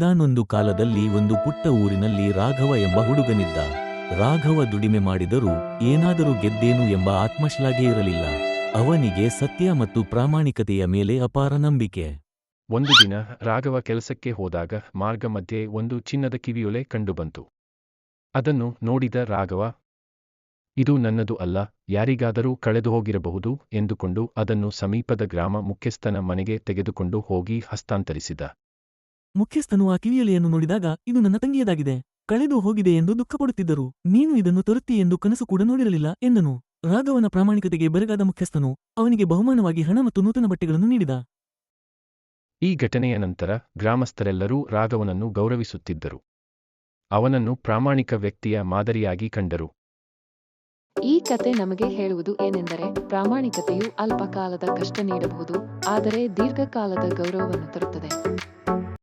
ಒಂದಾನೊಂದು ಕಾಲದಲ್ಲಿ ಒಂದು ಪುಟ್ಟ ಊರಿನಲ್ಲಿ ರಾಘವ ಎಂಬ ಹುಡುಗನಿದ್ದ. ರಾಘವ ದುಡಿಮೆ ಮಾಡಿದರೂ ಏನಾದರೂ ಗೆದ್ದೇನು ಎಂಬ ಆತ್ಮಶ್ಲಾಘೆ ಇರಲಿಲ್ಲ. ಅವನಿಗೆ ಸತ್ಯ ಮತ್ತು ಪ್ರಾಮಾಣಿಕತೆಯ ಮೇಲೆ ಅಪಾರ ನಂಬಿಕೆ. ಒಂದು ದಿನ ರಾಘವ ಕೆಲಸಕ್ಕೆ ಹೋದಾಗ ಮಾರ್ಗ ಮಧ್ಯೆ ಒಂದು ಚಿನ್ನದ ಕಿವಿಯೋಲೆ ಕಂಡುಬಂತು. ಅದನ್ನು ನೋಡಿದ ರಾಘವ, ಇದು ನನ್ನದು ಅಲ್ಲ, ಯಾರಿಗಾದರೂ ಕಳೆದು ಹೋಗಿರಬಹುದು ಎಂದುಕೊಂಡು ಅದನ್ನು ಸಮೀಪದ ಗ್ರಾಮ ಮುಖ್ಯಸ್ಥನ ಮನೆಗೆ ತೆಗೆದುಕೊಂಡು ಹೋಗಿ ಹಸ್ತಾಂತರಿಸಿದ. ಮುಖ್ಯಸ್ಥನು ಆ ಕಿವಿಯೊಲೆಯನ್ನು ನೋಡಿದಾಗ, ಇದು ನನ್ನ ತಂಗಿಯದಾಗಿದೆ, ಕಳೆದು ಹೋಗಿದೆ ಎಂದು ದುಃಖಪಡುತ್ತಿದ್ದರು. ನೀನು ಇದನ್ನು ತರುತ್ತಿ ಎಂದು ಕನಸು ಕೂಡ ನೋಡಿರಲಿಲ್ಲ ಎಂದನು. ರಾಘವನ ಪ್ರಾಮಾಣಿಕತೆಗೆ ಬೆರಗಾದ ಮುಖ್ಯಸ್ಥನು ಅವನಿಗೆ ಬಹುಮಾನವಾಗಿ ಹಣ ಮತ್ತು ನೂತನ ಬಟ್ಟೆಗಳನ್ನು ನೀಡಿದ. ಈ ಘಟನೆಯ ನಂತರ ಗ್ರಾಮಸ್ಥರೆಲ್ಲರೂ ರಾಘವನನ್ನು ಗೌರವಿಸುತ್ತಿದ್ದರು. ಅವನನ್ನು ಪ್ರಾಮಾಣಿಕ ವ್ಯಕ್ತಿಯ ಮಾದರಿಯಾಗಿ ಕಂಡರು. ಈ ಕತೆ ನಮಗೆ ಹೇಳುವುದು ಏನೆಂದರೆ, ಪ್ರಾಮಾಣಿಕತೆಯು ಅಲ್ಪ ಕಾಲದ ಕಷ್ಟ ನೀಡಬಹುದು, ಆದರೆ ದೀರ್ಘಕಾಲದ ಗೌರವವನ್ನು ತರುತ್ತದೆ.